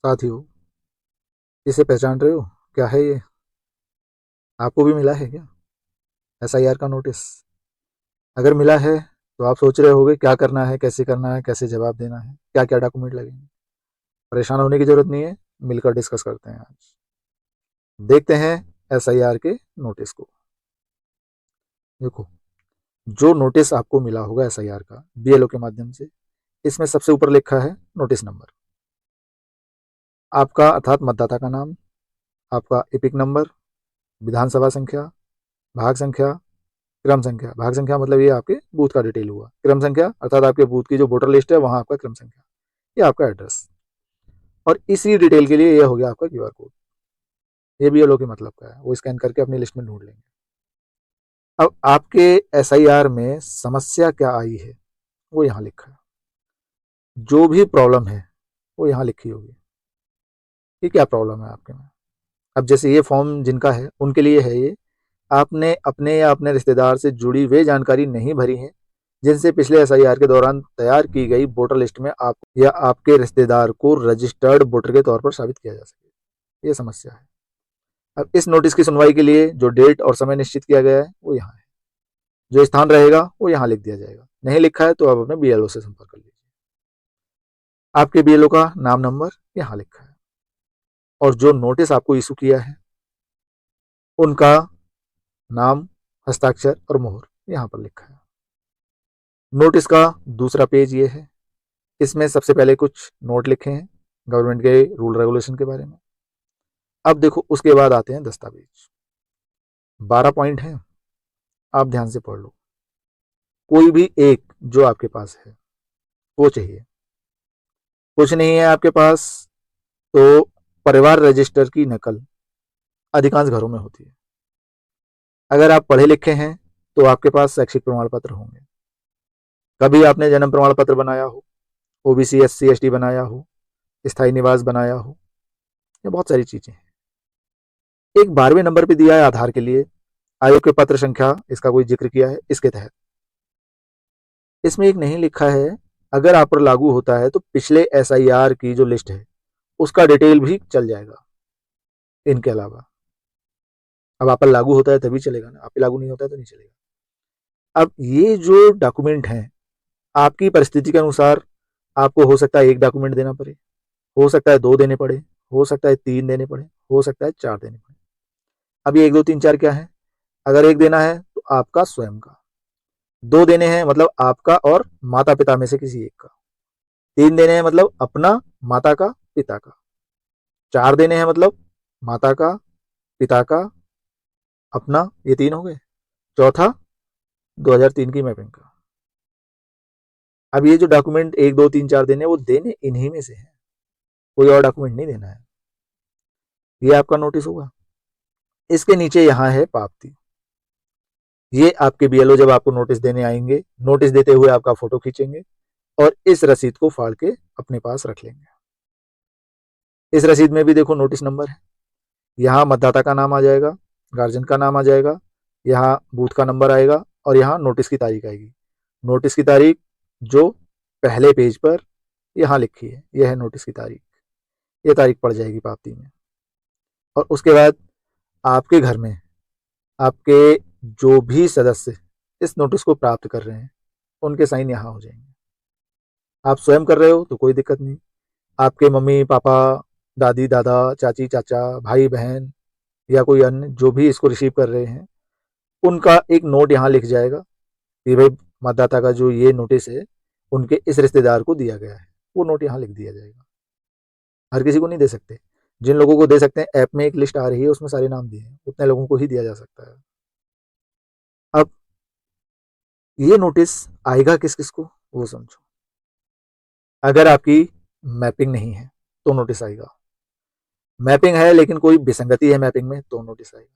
साथियों, इसे पहचान रहे हो? क्या है ये? आपको भी मिला है क्या एसआईआर का नोटिस? अगर मिला है तो आप सोच रहे होगे क्या करना है, कैसे करना है, कैसे जवाब देना है, क्या क्या डॉक्यूमेंट लगेंगे। परेशान होने की जरूरत नहीं है, मिलकर डिस्कस करते हैं आज। देखते हैं एसआईआर के नोटिस को। देखो, जो नोटिस आपको मिला होगा एसआईआर का बीएलओ के माध्यम से, इसमें सबसे ऊपर लिखा है नोटिस नंबर। आपका अर्थात मतदाता का नाम, आपका एपिक नंबर, विधानसभा संख्या, भाग संख्या, क्रम संख्या। भाग संख्या मतलब ये आपके बूथ का डिटेल हुआ। क्रम संख्या अर्थात आपके बूथ की जो वोटर लिस्ट है वहां आपका क्रम संख्या, ये आपका एड्रेस। और इसी डिटेल के लिए ये हो गया आपका क्यूआर कोड। ये भी लोग के मतलब का है, वो स्कैन करके अपनी लिस्ट में ढूंढ लेंगे। अब आपके एसआईआर में समस्या क्या आई है वो यहाँ लिखा है। जो भी प्रॉब्लम है वो यहाँ लिखी होगी कि क्या प्रॉब्लम है आपके में। अब जैसे ये फॉर्म जिनका है उनके लिए है ये। आपने अपने या अपने रिश्तेदार से जुड़ी वे जानकारी नहीं भरी है जिनसे पिछले एसआईआर के दौरान तैयार की गई वोटर लिस्ट में आप या आपके रिश्तेदार को रजिस्टर्ड वोटर के तौर पर साबित किया जा सके। ये समस्या है। अब इस नोटिस की सुनवाई के लिए जो डेट और समय निश्चित किया गया है वो यहाँ है। जो स्थान रहेगा वो यहाँ लिख दिया जाएगा। नहीं लिखा है तो आप अपने बीएलओ से संपर्क कर लीजिए। आपके बीएलओ का नाम नंबर यहाँ लिखा है और जो नोटिस आपको इशू किया है उनका नाम, हस्ताक्षर और मोहर यहाँ पर लिखा है। नोटिस का दूसरा पेज ये है। इसमें सबसे पहले कुछ नोट लिखे हैं गवर्नमेंट के रूल रेगुलेशन के बारे में। अब देखो, उसके बाद आते हैं दस्तावेज। 12 पॉइंट हैं, आप ध्यान से पढ़ लो। कोई भी एक जो आपके पास है वो चाहिए। कुछ नहीं है आपके पास तो परिवार रजिस्टर की नकल अधिकांश घरों में होती है। अगर आप पढ़े लिखे हैं तो आपके पास शैक्षिक प्रमाण पत्र होंगे। कभी आपने जन्म प्रमाण पत्र बनाया हो, ओबीसी एससी एसटी बनाया हो, स्थायी निवास बनाया हो, ये बहुत सारी चीजें हैं। एक 12वें नंबर पे दिया है आधार के लिए आयोग के पत्र संख्या, इसका कोई जिक्र किया है इसके तहत। इसमें एक नहीं लिखा है, अगर आप पर लागू होता है तो पिछले एसआईआर की जो लिस्ट है उसका डिटेल भी चल जाएगा इनके अलावा। अब आप पर लागू होता है तभी चलेगा ना, आप पे लागू नहीं होता है तो नहीं चलेगा। अब ये जो डॉक्यूमेंट हैं आपकी परिस्थिति के अनुसार आपको हो सकता है एक डॉक्यूमेंट देना पड़े, हो सकता है दो देने पड़े, हो सकता है तीन देने पड़े, हो सकता है चार देने पड़े। अब ये एक दो तीन चार क्या है? अगर एक देना है तो आपका स्वयं का, दो देने हैं मतलब आपका और माता पिता में से किसी एक का, तीन देने हैं मतलब अपना, माता का, पिता का, चार देने हैं मतलब माता का, पिता का, अपना, ये तीन हो गए। चौथा 2003 की मैपिंग का। अब ये जो डॉक्यूमेंट एक दो तीन चार देने वो देने इन्हीं में से है, कोई और डॉक्यूमेंट नहीं देना है। ये आपका नोटिस होगा। इसके नीचे यहाँ है पावती। ये आपके बीएलओ जब आपको नोटिस देने आएंगे, नोटिस देते हुए आपका फोटो खींचेंगे और इस रसीद को फाड़ के अपने पास रख लेंगे। इस रसीद में भी देखो नोटिस नंबर है। यहाँ मतदाता का नाम आ जाएगा, गार्जियन का नाम आ जाएगा, यहाँ बूथ का नंबर आएगा और यहाँ नोटिस की तारीख आएगी। नोटिस की तारीख जो पहले पेज पर यहाँ लिखी है, यह है नोटिस की तारीख। ये तारीख पड़ जाएगी पावती में। और उसके बाद आपके घर में आपके जो भी सदस्य इस नोटिस को प्राप्त कर रहे हैं उनके साइन यहाँ हो जाएंगे। आप स्वयं कर रहे हो तो कोई दिक्कत नहीं। आपके मम्मी पापा, दादी दादा, चाची चाचा, भाई बहन या कोई अन्य जो भी इसको रिसीव कर रहे हैं उनका एक नोट यहाँ लिख जाएगा कि भाई मतदाता का जो ये नोटिस है उनके इस रिश्तेदार को दिया गया है। वो नोट यहाँ लिख दिया जाएगा। हर किसी को नहीं दे सकते। जिन लोगों को दे सकते हैं, ऐप में एक लिस्ट आ रही है उसमें सारे नाम दिए हैं, उतने लोगों को ही दिया जा सकता है। अब ये नोटिस आएगा किस किस को वो समझो। अगर आपकी मैपिंग नहीं है तो नोटिस आएगा। मैपिंग है लेकिन कोई विसंगति है मैपिंग में तो नोटिस आएगा।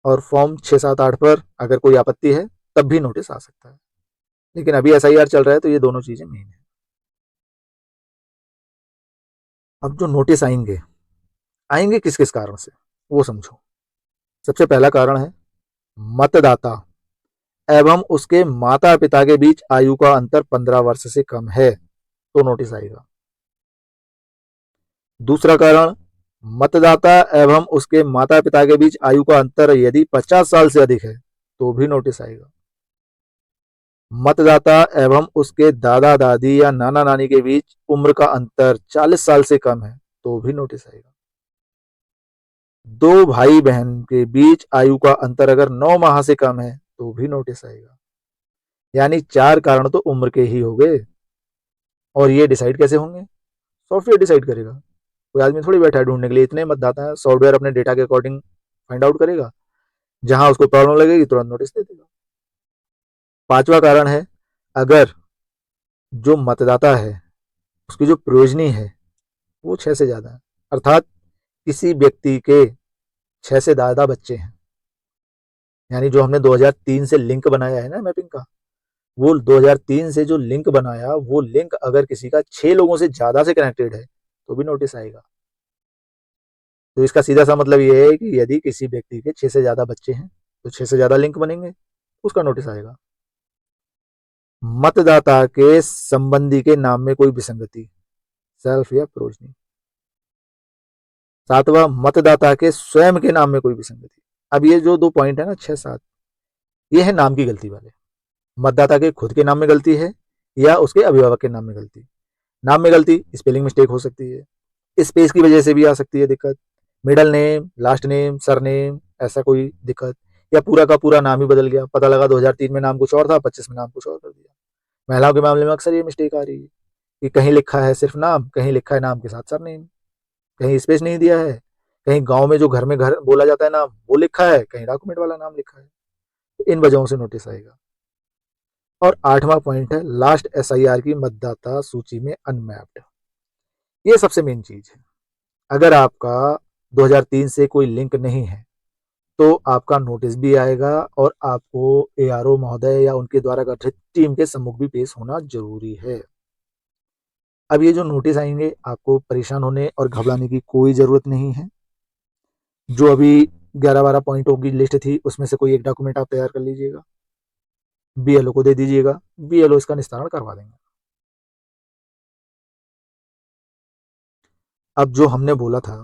और फॉर्म 6, 7, 8 पर अगर कोई आपत्ति है तब भी नोटिस आ सकता है। लेकिन अभी एसआईआर चल रहा है तो ये दोनों चीजें मेन है। अब जो नोटिस आएंगे, आएंगे किस किस कारण से वो समझो। सबसे पहला कारण है मतदाता एवं उसके माता पिता के बीच आयु का अंतर 15 वर्ष से कम है तो नोटिस आएगा। दूसरा कारण, मतदाता एवं उसके माता पिता के बीच आयु का अंतर यदि 50 साल से अधिक है तो भी नोटिस आएगा। मतदाता एवं उसके दादा दादी या नाना नानी के बीच उम्र का अंतर 40 साल से कम है तो भी नोटिस आएगा। दो भाई बहन के बीच आयु का अंतर अगर 9 माह से कम है तो भी नोटिस आएगा। यानी 4 कारण तो उम्र के ही हो गए। और ये डिसाइड कैसे होंगे? सॉफ्टवेयर डिसाइड करेगा। कोई आदमी थोड़ी बैठा है ढूंढने के लिए, इतने मतदाता है, सॉफ्टवेयर अपने डेटा के अकॉर्डिंग फाइंड आउट करेगा, जहां उसको प्रॉब्लम लगेगी तुरंत नोटिस दे देगा। पांचवा कारण है, अगर जो मतदाता है उसकी जो प्रोजनी है वो 6 से ज्यादा है, अर्थात किसी व्यक्ति के 6 से ज्यादा बच्चे हैं, यानी जो हमने 2003 से लिंक बनाया है ना मैपिंग का, वो 2003 से जो लिंक बनाया वो लिंक अगर किसी का 6 लोगों से ज्यादा से कनेक्टेड है तो भी नोटिस आएगा। तो इसका सीधा सा मतलब ये है कि यदि किसी व्यक्ति के 6 से ज्यादा बच्चे हैं तो 6 से ज्यादा लिंक बनेंगे, उसका नोटिस आएगा। मतदाता के संबंधी के नाम में कोई विसंगति, सेल्फ या प्रोजनी। सातवां, मतदाता के स्वयं के नाम में कोई विसंगति। अब ये जो 2 पॉइंट है ना 6 7, ये है नाम की गलती वाले। मतदाता के खुद के नाम में गलती है या उसके अभिभावक के नाम में गलती। नाम में गलती स्पेलिंग मिस्टेक हो सकती है, स्पेस की वजह से भी आ सकती है दिक्कत, middle name, last name, surname, ऐसा कोई दिक्कत, या पूरा का पूरा नाम ही बदल गया, पता लगा 2003 में नाम कुछ और था, 25 में नाम कुछ और कर दिया। महिलाओं के मामले में अक्सर ये मिस्टेक आ रही है कि कहीं लिखा है सिर्फ नाम, कहीं लिखा है नाम के साथ सरनेम, कहीं स्पेस नहीं दिया है, कहीं गांव में जो घर में घर बोला जाता है नाम वो लिखा है, कहीं डॉक्यूमेंट वाला नाम लिखा है। इन वजहों से नोटिस आएगा। और 8वां पॉइंट है, लास्ट एसआईआर की मतदाता सूची में अनमैप्ड। ये सबसे मेन चीज है। अगर आपका 2003 से कोई लिंक नहीं है तो आपका नोटिस भी आएगा और आपको एआरओ महोदय या उनके द्वारा गठित टीम के सम्मुख भी पेश होना जरूरी है। अब ये जो नोटिस आएंगे आपको परेशान होने और घबराने की कोई जरूरत नहीं है। जो अभी 11-12 पॉइंटों की लिस्ट थी उसमें से कोई एक डॉक्यूमेंट आप तैयार कर लीजिएगा, बीएलओ को दे दीजिएगा, बीएलओ इसका निस्तारण करवा देंगे। अब जो हमने बोला था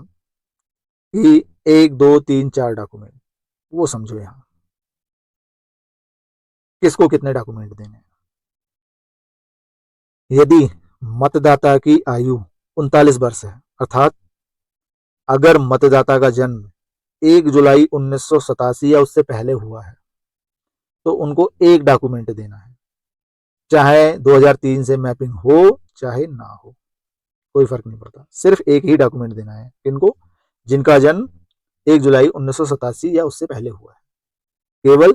कि 1 2 3 4 डॉक्यूमेंट, वो समझो यहाँ किसको कितने डॉक्यूमेंट देने। यदि मतदाता की आयु 39 वर्ष है, अर्थात अगर मतदाता का जन्म 1 जुलाई 1987 या उससे पहले हुआ है तो उनको एक डॉक्यूमेंट देना है, चाहे 2003 से मैपिंग हो चाहे ना हो, कोई फर्क नहीं पड़ता, सिर्फ एक ही डॉक्यूमेंट देना है इनको, जिनका जन्म 1 जुलाई 1987 या उससे पहले हुआ है। केवल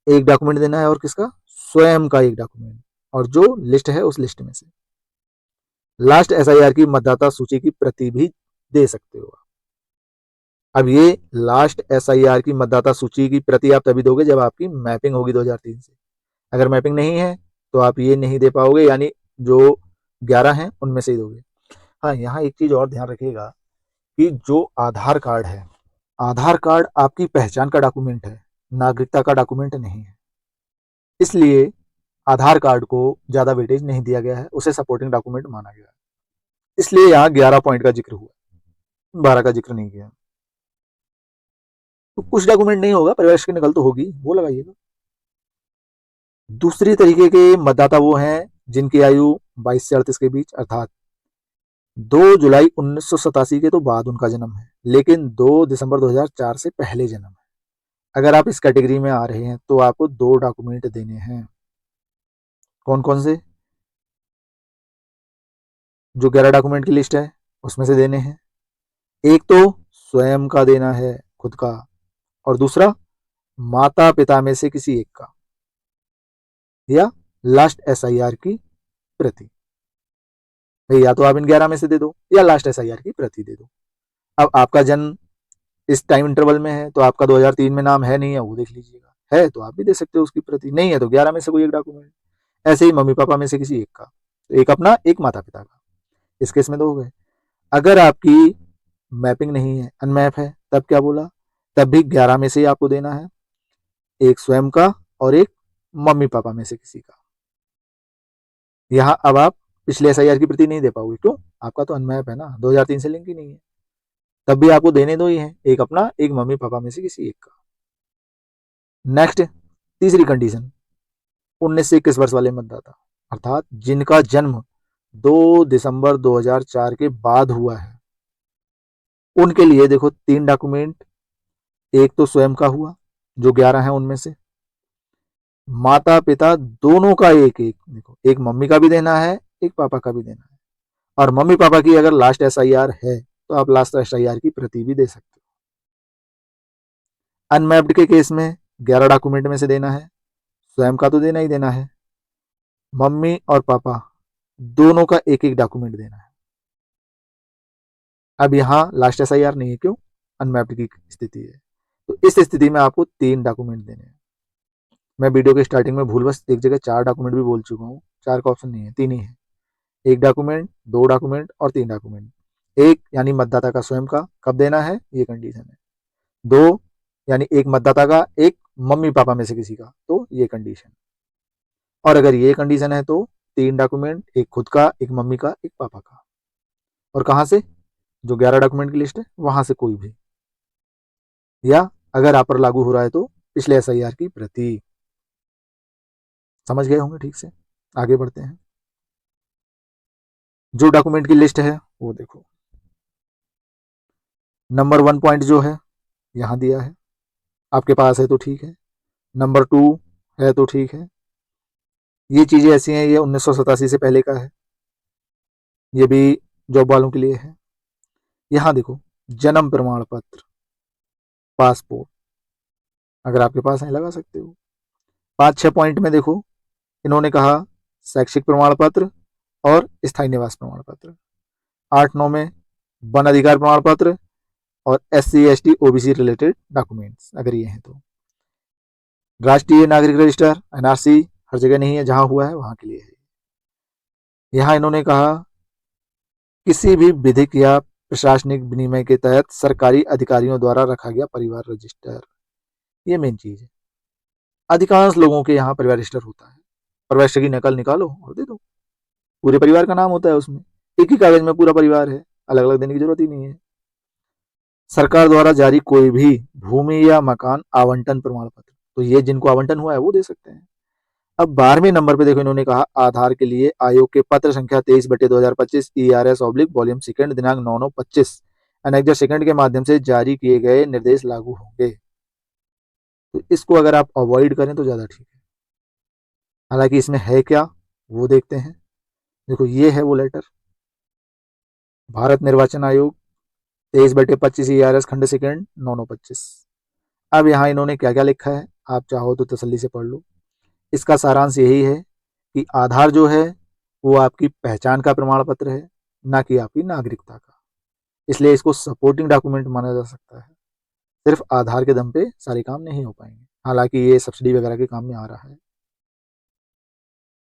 एक डॉक्यूमेंट देना है, और किसका? स्वयं का एक डॉक्यूमेंट, और जो लिस्ट है उस लिस्ट में से। लास्ट एसआईआर की मतदाता सूची की प्रति भी दे सकते हो। अब ये लास्ट एसआईआर की मतदाता सूची की प्रति आप तभी दोगे जब आपकी मैपिंग होगी 2003 से। अगर मैपिंग नहीं है तो आप ये नहीं दे पाओगे, यानी जो 11 हैं उनमें से ही दोगे। हाँ, यहाँ एक चीज और ध्यान रखिएगा कि जो आधार कार्ड है, आधार कार्ड आपकी पहचान का डॉक्यूमेंट है, नागरिकता का डॉक्यूमेंट नहीं है। इसलिए आधार कार्ड को ज्यादा वेटेज नहीं दिया गया है, उसे सपोर्टिंग डॉक्यूमेंट माना गया है। इसलिए यहाँ 11 पॉइंट का जिक्र हुआ, 12 का जिक्र नहीं किया। तो कुछ डॉक्यूमेंट नहीं होगा, परिवेश की नकल तो होगी, वो लगाइएगा। दूसरी तरीके के मतदाता वो हैं जिनकी आयु 22 से 38 के बीच, अर्थात 2 जुलाई 1987 के तो बाद उनका जन्म है, लेकिन 2 दिसंबर 2004 से पहले जन्म है। अगर आप इस कैटेगरी में आ रहे हैं तो आपको 2 डॉक्यूमेंट देने हैं। कौन कौन से? जो 11 डॉक्यूमेंट की लिस्ट है उसमें से देने हैं। एक तो स्वयं का देना है, खुद का, और दूसरा माता पिता में से किसी एक का, या लास्ट एसआईआर की प्रति। भाई या तो आप इन 11 में से दे दो या लास्ट एसआईआर की प्रति दे दो। अब आपका जन्म इस टाइम इंटरवल में है तो आपका 2003 में नाम है नहीं है, वो देख लीजिएगा, है तो आप भी दे सकते हो उसकी प्रति, नहीं है तो 11 में से कोई एक डॉक्यूमेंट। ऐसे ही मम्मी पापा में से किसी एक का, तो एक अपना एक माता पिता का, इस केस में 2 हो गए। अगर आपकी मैपिंग नहीं है, अनमैप है, तब क्या बोला? तब भी 11 में से ही आपको देना है, एक स्वयं का और एक मम्मी पापा में से किसी का। यहाँ अब आप पिछले SIR की प्रति नहीं दे पाओगे। क्यों? आपका तो अनमैप है ना, 2003 से लिंक ही नहीं है। तब भी आपको देने दो ही हैं, एक अपना, एक मम्मी पापा में से किसी एक का। नेक्स्ट, तीसरी कंडीशन, 19 से 21 वर्ष वाले मतदाता, अर्थात जिनका जन्म 2 दिसंबर 2004 के बाद हुआ है, उनके लिए देखो 3 डॉक्यूमेंट। एक तो स्वयं का हुआ, जो 11 है उनमें से, माता पिता दोनों का एक एक, देखो एक मम्मी का भी देना है, एक पापा का भी देना है। और मम्मी पापा की अगर लास्ट SIR है तो आप लास्ट SIR की प्रति भी दे सकते हो। अनमैप्ड के केस में 11 डॉक्यूमेंट में से देना है, स्वयं का तो देना ही देना है, मम्मी और पापा दोनों का एक एक डॉक्यूमेंट देना है। अब यहाँ लास्ट SIR नहीं है, क्यों? अनमैप्ड की स्थिति है, तो इस स्थिति में आपको 3 डॉक्यूमेंट देने हैं। मैं वीडियो के स्टार्टिंग में भूलवश एक जगह 4 डॉक्यूमेंट भी बोल चुका हूँ, 4 का ऑप्शन नहीं है, 3 ही है। 1 डॉक्यूमेंट, 2 डॉक्यूमेंट और 3 डॉक्यूमेंट। 1 यानी मतदाता का स्वयं का कब देना है, ये कंडीशन है। 2 यानी एक मतदाता का, एक मम्मी पापा में से किसी का, तो ये कंडीशन। और अगर ये कंडीशन है तो 3 डॉक्यूमेंट, एक खुद का, एक मम्मी का, एक पापा का। और कहाँ से? जो 11 डॉक्यूमेंट की लिस्ट है वहां से कोई भी, या अगर आप पर लागू हो रहा है तो पिछले SIR की प्रति। समझ गए होंगे ठीक से। आगे बढ़ते हैं। जो डॉक्यूमेंट की लिस्ट है वो देखो, नंबर 1 पॉइंट जो है यहाँ दिया है, आपके पास है तो ठीक है। नंबर 2 है तो ठीक है। ये चीज़ें ऐसी हैं, ये 1987 से पहले का है, ये भी जॉब वालों के लिए है। यहाँ देखो, जन्म प्रमाण पत्र, पासपोर्ट, अगर आपके पास है लगा सकते हो। 5-6 पॉइंट में देखो, इन्होंने कहा शैक्षिक प्रमाण पत्र और स्थायी निवास प्रमाण पत्र। 8-9 में वन अधिकार प्रमाण पत्र और SC/ST OBC रिलेटेड डॉक्यूमेंट्स, अगर ये हैं तो। राष्ट्रीय नागरिक रजिस्टर NRC हर जगह नहीं है, जहां हुआ है वहां के लिए है। यहाँ इन्होंने कहा किसी भी विधिक या प्रशासनिक विनिमय के तहत सरकारी अधिकारियों द्वारा रखा गया परिवार रजिस्टर, ये मेन चीज है। अधिकांश लोगों के यहाँ परिवार रजिस्टर होता है, परिवार रजिस्टर की नकल निकालो और दे दो, पूरे परिवार का नाम होता है उसमें, एक ही कागज में पूरा परिवार है, अलग अलग देने की जरूरत ही नहीं है। सरकार द्वारा जारी कोई भी भूमि या मकान आवंटन प्रमाण पत्र, तो ये जिनको आवंटन हुआ है वो दे सकते हैं। अब 12वें नंबर पे देखो, इन्होंने कहा आधार के लिए आयोग के पत्र संख्या 23/2025 ERS/वॉल्यूम 2 दिनांक 9/9/25 एनेक्जर 2 के माध्यम से जारी किए गए निर्देश लागू होंगे। तो इसको अगर आप अवॉइड करें तो ज्यादा ठीक है। हालांकि इसमें है क्या वो देखते हैं। देखो ये है वो लेटर, भारत निर्वाचन आयोग 23/25 ERS खंड 2 9/9/25। अब यहाँ इन्होंने क्या क्या लिखा है, आप चाहो तो तसल्ली से पढ़ लो। इसका सारांश यही है कि आधार जो है वो आपकी पहचान का प्रमाण पत्र है, ना कि आपकी नागरिकता का, इसलिए इसको सपोर्टिंग डॉक्यूमेंट माना जा सकता है। सिर्फ आधार के दम पे सारे काम नहीं हो पाएंगे, हालांकि ये सब्सिडी वगैरह के काम में आ रहा है।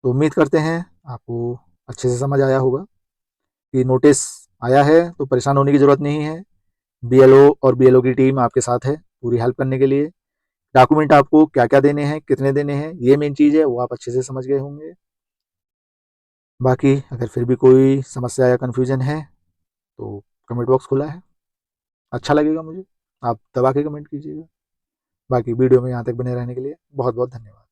तो उम्मीद करते हैं आपको अच्छे से समझ आया होगा कि नोटिस आया है तो परेशान होने की ज़रूरत नहीं है। BLO और BLO की टीम आपके साथ है पूरी हेल्प करने के लिए। डॉक्यूमेंट आपको क्या क्या देने हैं, कितने देने हैं, ये मेन चीज़ है, वो आप अच्छे से समझ गए होंगे। बाकी अगर फिर भी कोई समस्या या कन्फ्यूजन है तो कमेंट बॉक्स खुला है, अच्छा लगेगा मुझे, आप दबा के कमेंट कीजिएगा। बाकी वीडियो में यहाँ तक बने रहने के लिए बहुत बहुत धन्यवाद।